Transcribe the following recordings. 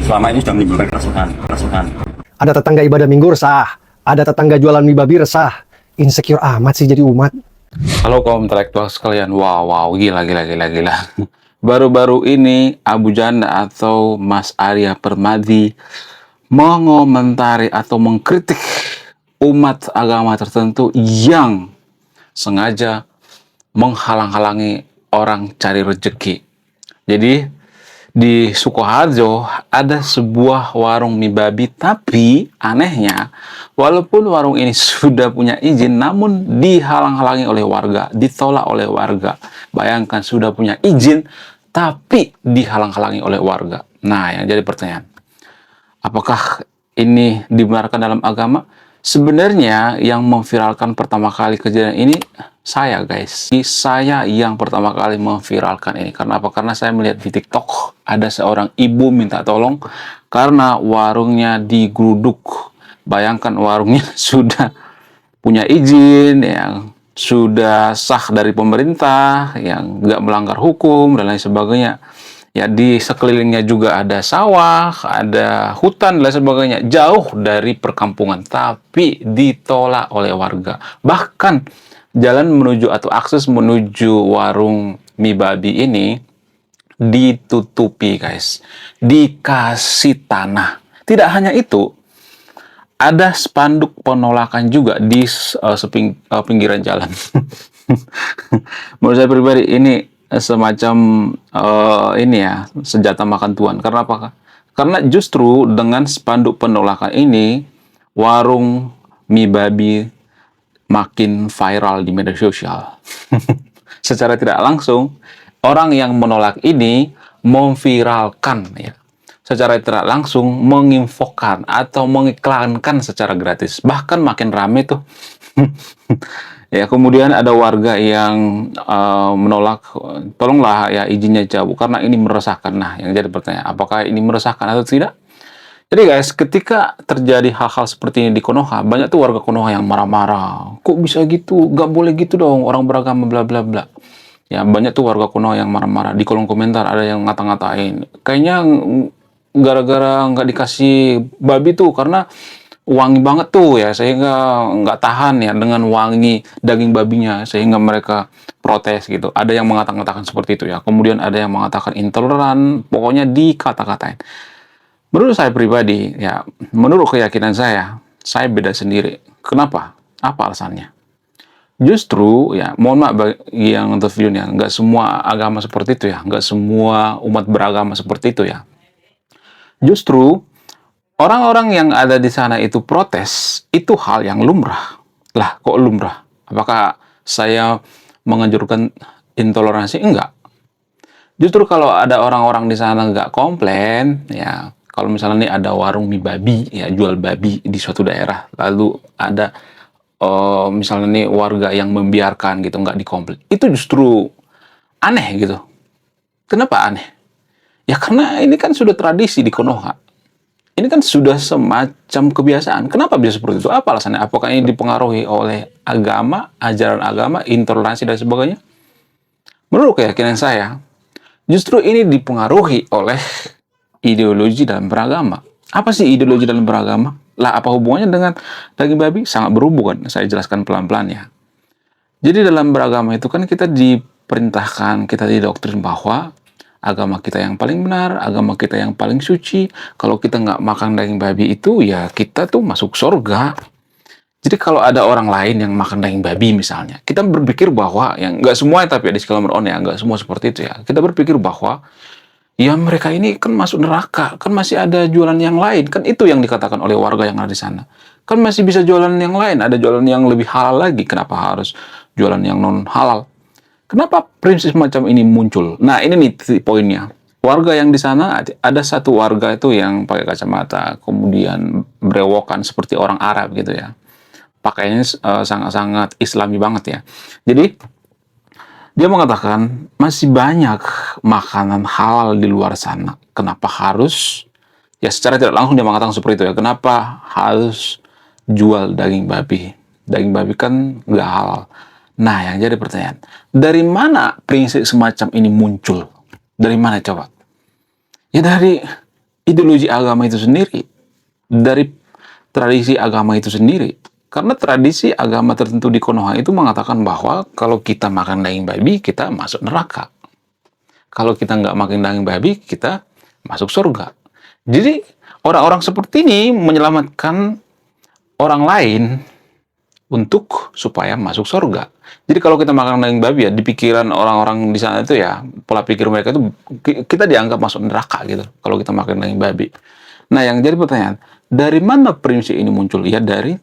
selama ini sudah menimbulkan kerasukan. Ada tetangga ibadah minggu resah, ada tetangga jualan mie babi resah. Insecure amat sih jadi umat. Halo kaum intelektual sekalian, wow, gila. Baru-baru ini Abu Janda atau Mas Arya Permadi mengomentari atau mengkritik umat agama tertentu yang sengaja menghalang-halangi orang cari rezeki. Jadi di Sukoharjo ada sebuah warung mie babi, tapi anehnya walaupun warung ini sudah punya izin namun dihalang-halangi oleh warga, ditolak oleh warga. Bayangkan sudah punya izin tapi dihalang-halangi oleh warga. Nah, yang jadi pertanyaan, apakah ini dibenarkan dalam agama? Sebenarnya yang memviralkan pertama kali kejadian ini saya, guys. Saya yang pertama kali memviralkan ini. Karena apa? Karena saya melihat di TikTok ada seorang ibu minta tolong karena warungnya digeruduk. Bayangkan warungnya sudah punya izin, yang sudah sah dari pemerintah, yang nggak melanggar hukum dan lain sebagainya. Ya, di sekelilingnya juga ada sawah, ada hutan dan lain sebagainya, jauh dari perkampungan, tapi ditolak oleh warga. Bahkan jalan menuju atau akses menuju warung mie babi ini ditutupi, guys. Dikasih tanah. Tidak hanya itu, ada spanduk penolakan juga di pinggiran jalan. Menurut saya pribadi ini semacam ini ya, senjata makan tuan. Karena apa? Karena justru dengan spanduk penolakan ini warung mie babi makin viral di media sosial. Secara tidak langsung orang yang menolak ini memviralkan, ya, secara tidak langsung menginfokan atau mengiklankan secara gratis. Bahkan makin rame tuh. Ya, kemudian ada warga yang menolak, tolonglah ya izinnya cabut karena ini meresahkan. Nah, yang jadi pertanyaan, apakah ini meresahkan atau tidak? Jadi guys, ketika terjadi hal-hal seperti ini di Konoha, banyak tuh warga Konoha yang marah-marah. Kok bisa gitu? Gak boleh gitu dong, orang beragama bla bla bla. Ya, banyak tuh warga Konoha yang marah-marah. Di kolom komentar ada yang ngata-ngatain, kayaknya gara-gara nggak dikasih babi tuh karena wangi banget tuh ya, sehingga nggak tahan ya dengan wangi daging babinya, sehingga mereka protes gitu. Ada yang mengatakan seperti itu ya. Kemudian ada yang mengatakan intoleran, pokoknya dikata-katain. Menurut saya pribadi ya, menurut keyakinan saya beda sendiri. Kenapa? Apa alasannya? Justru ya, mohon maaf bagi yang nonton videonya, nggak semua agama seperti itu ya, nggak semua umat beragama seperti itu ya. Justru orang-orang yang ada di sana itu protes, itu hal yang lumrah. Lah, kok lumrah? Apakah saya menganjurkan intoleransi? Enggak. Justru kalau ada orang-orang di sana nggak komplain, ya, kalau misalnya nih ada warung mie babi, ya, jual babi di suatu daerah, lalu ada misalnya nih warga yang membiarkan gitu, nggak dikomplain, itu justru aneh gitu. Kenapa aneh? Ya karena ini kan sudah tradisi di Konoha. Ini kan sudah semacam kebiasaan. Kenapa bisa seperti itu? Apa alasannya? Apakah ini dipengaruhi oleh agama, ajaran agama, intoleransi dan sebagainya? Menurut keyakinan saya, justru ini dipengaruhi oleh ideologi dalam beragama. Apa sih ideologi dalam beragama? Lah, apa hubungannya dengan daging babi? Sangat berhubungan. Saya jelaskan pelan-pelan ya. Jadi dalam beragama itu kan kita diperintahkan, kita didoktrin bahwa agama kita yang paling benar, agama kita yang paling suci. Kalau kita nggak makan daging babi itu, ya kita tuh masuk surga. Jadi kalau ada orang lain yang makan daging babi misalnya, kita berpikir bahwa, yang nggak semua tapi ya, disclaimer on ya, nggak semua seperti itu ya. Kita berpikir bahwa ya mereka ini kan masuk neraka, kan masih ada jualan yang lain. Kan itu yang dikatakan oleh warga yang ada di sana. Kan masih bisa jualan yang lain, ada jualan yang lebih halal lagi. Kenapa harus jualan yang non halal? Kenapa prinsip macam ini muncul? Nah, ini nih poinnya. Warga yang di sana, ada satu warga itu yang pakai kacamata, kemudian berewokan seperti orang Arab gitu ya. Pakaiannya sangat-sangat Islami banget ya. Jadi dia mengatakan masih banyak makanan halal di luar sana. Kenapa harus, ya secara tidak langsung dia mengatakan seperti itu ya, kenapa harus jual daging babi? Daging babi kan nggak halal. Nah, yang jadi pertanyaan, dari mana prinsip semacam ini muncul? Dari mana coba? Ya dari ideologi agama itu sendiri, dari tradisi agama itu sendiri. Karena tradisi agama tertentu di Konoha itu mengatakan bahwa kalau kita makan daging babi, kita masuk neraka. Kalau kita nggak makan daging babi, kita masuk surga. Jadi orang-orang seperti ini menyelamatkan orang lain untuk supaya masuk surga. Jadi kalau kita makan daging babi ya, di pikiran orang-orang di sana itu ya, pola pikir mereka itu kita dianggap masuk neraka gitu kalau kita makan daging babi. Nah, yang jadi pertanyaan, dari mana prinsip ini muncul? Ya dari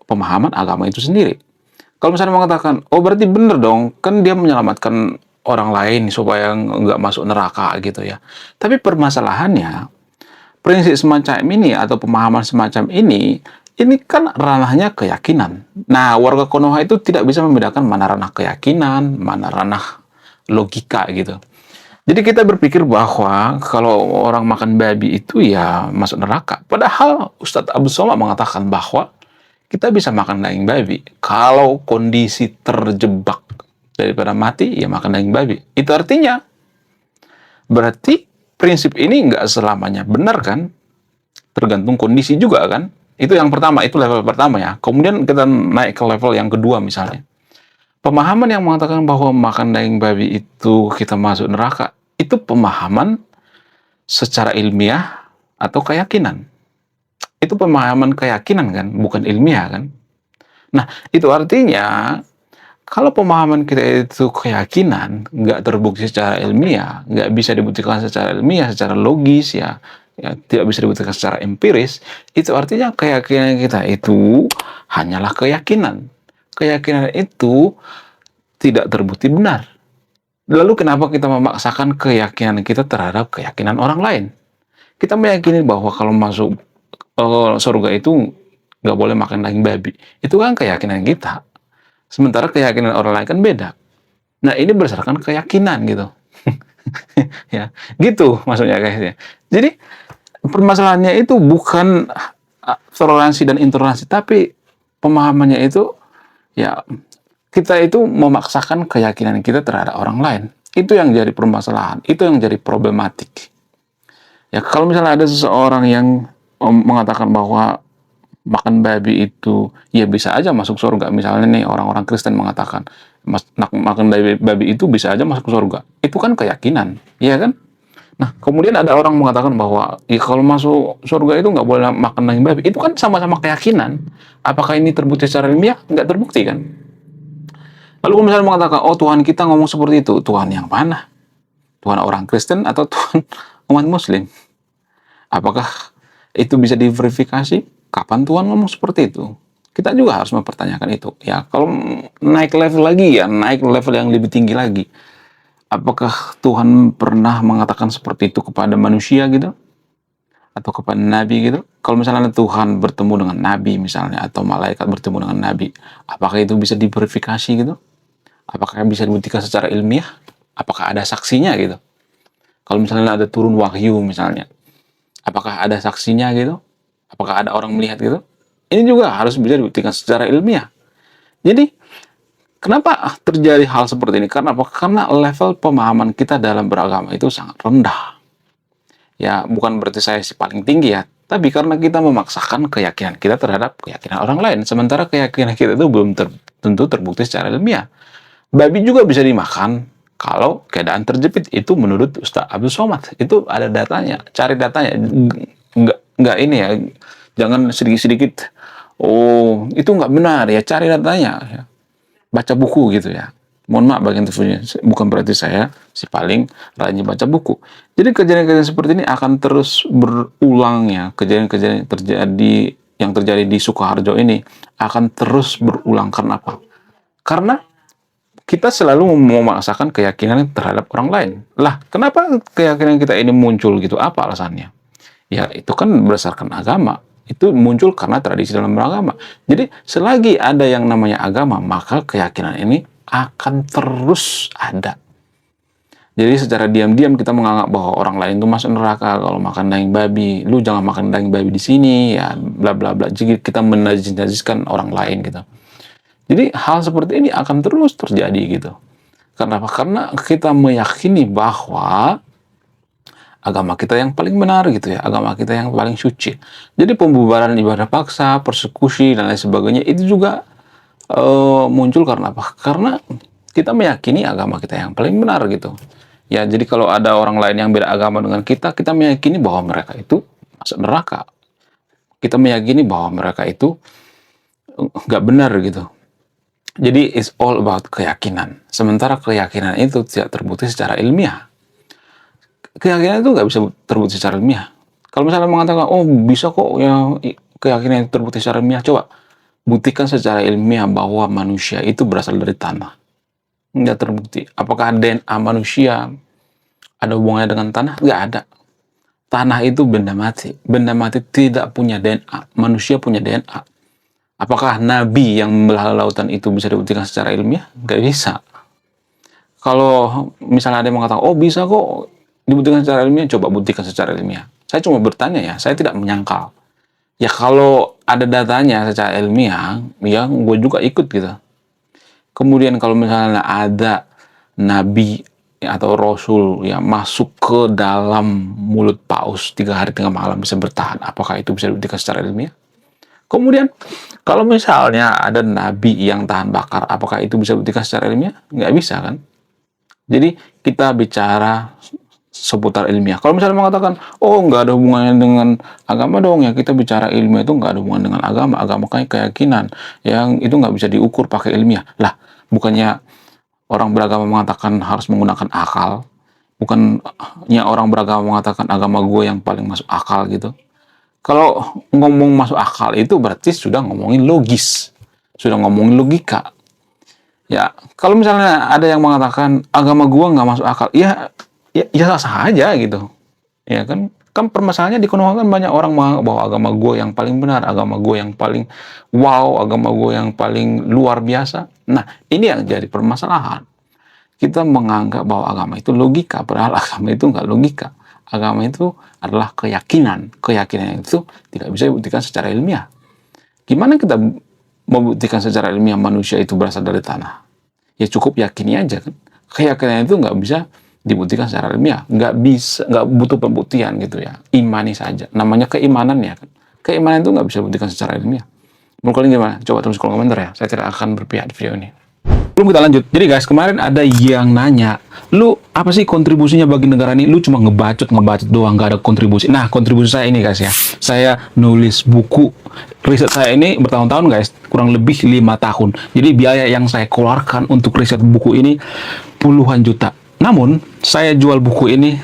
pemahaman agama itu sendiri. Kalau misalnya mengatakan, oh berarti bener dong, kan dia menyelamatkan orang lain supaya nggak masuk neraka gitu ya. Tapi permasalahannya, prinsip semacam ini atau pemahaman semacam ini kan ranahnya keyakinan. Nah, warga Konoha itu tidak bisa membedakan mana ranah keyakinan, mana ranah logika gitu. Jadi kita berpikir bahwa kalau orang makan babi itu ya masuk neraka. Padahal Ustadz Abdul Somad mengatakan bahwa kita bisa makan daging babi kalau kondisi terjebak daripada mati ya makan daging babi. Itu artinya berarti prinsip ini nggak selamanya benar kan? Tergantung kondisi juga kan? Itu yang pertama, itu level pertama ya. Kemudian kita naik ke level yang kedua misalnya. Pemahaman yang mengatakan bahwa makan daging babi itu kita masuk neraka, itu pemahaman secara ilmiah atau keyakinan. Itu pemahaman keyakinan kan, bukan ilmiah kan. Nah, itu artinya kalau pemahaman kita itu keyakinan, nggak terbukti secara ilmiah, nggak bisa dibuktikan secara ilmiah, secara logis ya tidak bisa dibuktikan secara empiris, itu artinya keyakinan kita itu hanyalah keyakinan. Keyakinan itu tidak terbukti benar. Lalu kenapa kita memaksakan keyakinan kita terhadap keyakinan orang lain? Kita meyakini bahwa kalau masuk surga itu nggak boleh makan daging babi. Itu kan keyakinan kita. Sementara keyakinan orang lain kan beda. Nah, ini berdasarkan keyakinan gitu. Ya, gitu maksudnya guys. Jadi permasalahannya itu bukan toleransi dan intoleransi, tapi pemahamannya itu ya kita itu memaksakan keyakinan kita terhadap orang lain. Itu yang jadi permasalahan, itu yang jadi problematik. Ya kalau misalnya ada seseorang yang mengatakan bahwa makan babi itu ya bisa aja masuk surga, misalnya nih orang-orang Kristen mengatakan makan babi itu bisa aja masuk surga, itu kan keyakinan, iya kan? Nah, kemudian ada orang mengatakan bahwa ya kalau masuk surga itu nggak boleh makan daging babi. Itu kan sama-sama keyakinan. Apakah ini terbukti secara ilmiah? Nggak terbukti kan? Lalu kalau misalnya mengatakan, oh Tuhan kita ngomong seperti itu. Tuhan yang mana? Tuhan orang Kristen atau Tuhan umat Muslim? Apakah itu bisa diverifikasi? Kapan Tuhan ngomong seperti itu? Kita juga harus mempertanyakan itu. Ya, kalau naik level lagi ya, naik level yang lebih tinggi lagi. Apakah Tuhan pernah mengatakan seperti itu kepada manusia gitu? Atau kepada nabi gitu? Kalau misalnya Tuhan bertemu dengan nabi misalnya, atau malaikat bertemu dengan nabi, apakah itu bisa diverifikasi gitu? Apakah bisa dibuktikan secara ilmiah? Apakah ada saksinya gitu? Kalau misalnya ada turun wahyu misalnya, apakah ada saksinya gitu? Apakah ada orang melihat gitu? Ini juga harus bisa dibuktikan secara ilmiah. Jadi, kenapa terjadi hal seperti ini? Karena apa? Karena level pemahaman kita dalam beragama itu sangat rendah. Ya, bukan berarti saya si paling tinggi ya, tapi karena kita memaksakan keyakinan kita terhadap keyakinan orang lain, sementara keyakinan kita itu belum tentu terbukti secara ilmiah. Babi juga bisa dimakan kalau keadaan terjepit, itu menurut Ustadz Abdul Somad. Itu ada datanya, cari datanya. Nggak ini ya, jangan sedikit-sedikit, oh itu nggak benar ya, cari datanya ya. Baca buku gitu ya. Mohon maaf bagi interviewnya, bukan berarti saya si paling rajin baca buku. Jadi kejadian-kejadian seperti ini akan terus berulang ya. Kejadian-kejadian yang terjadi di Sukoharjo ini akan terus berulang. Karena apa? Karena kita selalu memaksakan keyakinan terhadap orang lain. Lah, kenapa keyakinan kita ini muncul gitu? Apa alasannya? Ya, itu kan berdasarkan agama. Itu muncul karena tradisi dalam beragama. Jadi, selagi ada yang namanya agama, maka keyakinan ini akan terus ada. Jadi, secara diam-diam kita menganggap bahwa orang lain itu masuk neraka kalau makan daging babi. Lu jangan makan daging babi di sini, ya bla bla bla. Jadi, kita menajis-najiskan orang lain gitu. Jadi, hal seperti ini akan terus terjadi gitu. Kenapa? Karena kita meyakini bahwa agama kita yang paling benar gitu ya, agama kita yang paling suci. Jadi pembubaran ibadah paksa, persekusi dan lain sebagainya itu juga muncul karena apa? Karena kita meyakini agama kita yang paling benar gitu. Ya, jadi kalau ada orang lain yang beda agama dengan kita meyakini bahwa mereka itu masuk neraka. Kita meyakini bahwa mereka itu nggak benar gitu. Jadi it's all about keyakinan. Sementara keyakinan itu tidak terbukti secara ilmiah. Keyakinan itu nggak bisa terbukti secara ilmiah. Kalau misalnya mengatakan, oh bisa kok ya keyakinan itu terbukti secara ilmiah, coba buktikan secara ilmiah bahwa manusia itu berasal dari tanah. Nggak terbukti. Apakah DNA manusia ada hubungannya dengan tanah? Nggak ada. Tanah itu benda mati. Benda mati tidak punya DNA. Manusia punya DNA. Apakah nabi yang membelah lautan itu bisa dibuktikan secara ilmiah? Nggak bisa. Kalau misalnya ada yang mengatakan, oh bisa kok dibuktikan secara ilmiah, coba buktikan secara ilmiah. Saya cuma bertanya ya, saya tidak menyangkal. Ya kalau ada datanya secara ilmiah, ya gue juga ikut gitu. Kemudian kalau misalnya ada nabi atau rasul yang masuk ke dalam mulut paus 3 hari 3 malam bisa bertahan, apakah itu bisa dibuktikan secara ilmiah? Kemudian kalau misalnya ada nabi yang tahan bakar, apakah itu bisa dibuktikan secara ilmiah? Nggak bisa kan? Jadi kita bicara seputar ilmiah. Kalau misalnya mengatakan, oh nggak ada hubungannya dengan agama dong, ya kita bicara ilmiah itu nggak ada hubungan dengan agama. Agama kayak keyakinan, yang itu nggak bisa diukur pakai ilmiah. Lah, bukannya orang beragama mengatakan harus menggunakan akal? Bukannya orang beragama mengatakan agama gue yang paling masuk akal gitu? Kalau ngomong masuk akal itu berarti sudah ngomongin logis, sudah ngomongin logika. Ya, kalau misalnya ada yang mengatakan agama gua nggak masuk akal, ya sah aja gitu. Ya kan permasalahannya di Konoha kan banyak orang menganggap bahwa agama gua yang paling benar, agama gua yang paling wow, agama gua yang paling luar biasa. Nah, ini yang jadi permasalahan. Kita menganggap bahwa agama itu logika, padahal agama itu nggak logika. Agama itu adalah keyakinan. Keyakinan itu tidak bisa dibuktikan secara ilmiah. Gimana kita membuktikan secara ilmiah manusia itu berasal dari tanah? Ya cukup yakini aja kan. Keyakinan itu nggak bisa dibuktikan secara ilmiah. Nggak butuh pembuktian gitu ya. Imani saja. Namanya keimanan ya kan. Keimanan itu nggak bisa dibuktikan secara ilmiah. Menurut kalian gimana? Coba tulis kolom komentar ya. Saya tidak akan berpihak di video ini. Belum kita lanjut. Jadi guys, kemarin ada yang nanya, lu apa sih kontribusinya bagi negara ini? Lu cuma ngebacot doang, nggak ada kontribusi. Nah, kontribusi saya ini guys ya. Saya nulis buku. Riset saya ini bertahun-tahun guys, kurang lebih 5 tahun. Jadi biaya yang saya keluarkan untuk riset buku ini puluhan juta. Namun, saya jual buku ini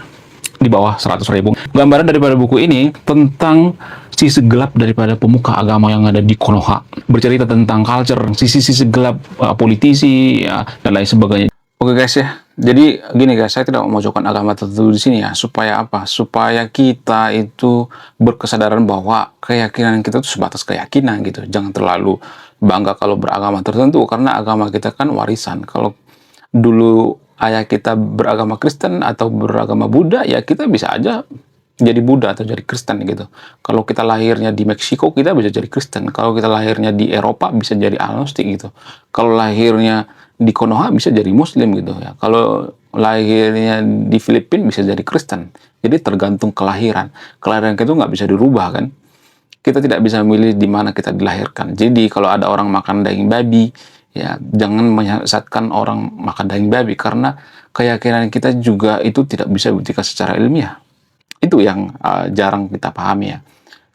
di bawah 100.000. Gambaran daripada buku ini tentang sisi gelap daripada pemuka agama yang ada di Konoha. Bercerita tentang culture, sisi-sisi gelap politisi, ya, dan lain sebagainya. Oke guys ya, jadi gini guys, saya tidak memojokkan agama tertentu di sini ya. Supaya apa? Supaya kita itu berkesadaran bahwa keyakinan kita itu sebatas keyakinan gitu. Jangan terlalu bangga kalau beragama tertentu, karena agama kita kan warisan. Kalau dulu ayah kita beragama Kristen atau beragama Buddha, ya kita bisa aja jadi Buddha atau jadi Kristen gitu. Kalau kita lahirnya di Meksiko, kita bisa jadi Kristen. Kalau kita lahirnya di Eropa, bisa jadi agnostik gitu. Kalau lahirnya di Konoha, bisa jadi Muslim gitu ya. Kalau lahirnya di Filipina, bisa jadi Kristen. Jadi tergantung kelahiran. Kelahiran itu nggak bisa dirubah kan. Kita tidak bisa memilih di mana kita dilahirkan. Jadi kalau ada orang makan daging babi, ya jangan menyesatkan orang makan daging babi, karena keyakinan kita juga itu tidak bisa dibuktikan secara ilmiah. Itu yang jarang kita pahami ya.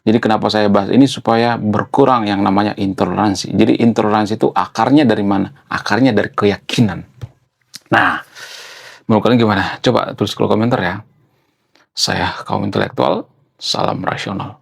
Jadi kenapa saya bahas ini? Supaya berkurang yang namanya intoleransi. Jadi intoleransi itu akarnya dari mana? Akarnya dari keyakinan. Nah, menurut kalian gimana? Coba tulis kolom komentar ya. Saya kaum intelektual, salam rasional.